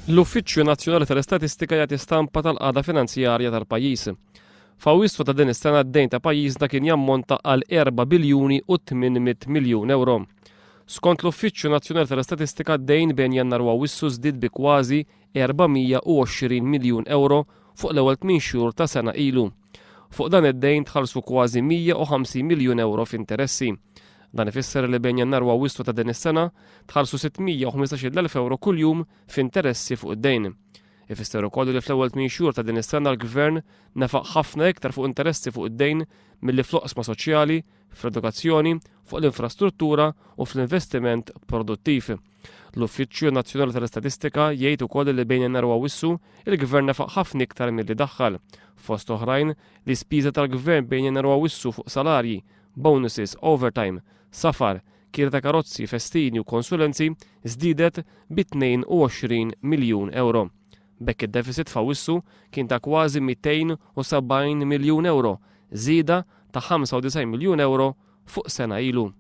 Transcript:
L-Uffiċċju Nazzjonali tal-Istatistika jagħti stampa tal-qagħda finanzjarja tal-pajjiż. F'Awwissu ta' din is-sena d-dejn ta' pajjiżna kien jammonta għal 4 biljuni u 800 miljun euro. Skont l-Uffiċċju Nazzjonali tal-Istatistika d-dejn bejn Jannar u Awwissu żdied bi kważi 420 miljun euro fuq l-ewwel 8 xhur ta' sena ilu. Fuq dan id-dejn tħallsu kważi 150 miljun euro f'interessi. Dan ifisser li bejn Jannar u Awwissu ta' din is-sena tħallsu 615,000 euro kuljum f'interessi fuq id-dejn. Ifisser ukoll li fl-ewwel 8 xhur ta' din is-sena l-Gvern nefaq ħafna iktar fuq interessi fuq id-dejn milli fl-oqsma soċjali, fl-edukazzjoni, fuq l-infrastruttura u fl-investiment produttiv. L-Uffiċċju Nazzjonali tal-Istatistika jgħid ukoll li bejn Jannar u Awwissu il-Gvern nefaq ħafna iktar milli daħħal. Fost oħrajn, l-ispiża tal-Gvern bejn Jannar u Awwissu fuq salarji, bonuses, overtime, safar, kir ta' karozzi, festini u konsulenzi żdiedet bi 22 miljun euro. Bekk id-deficit f'Awwissu kien ta' kważi 270 miljun euro, żieda ta' 95 miljun euro fuq sena ilu.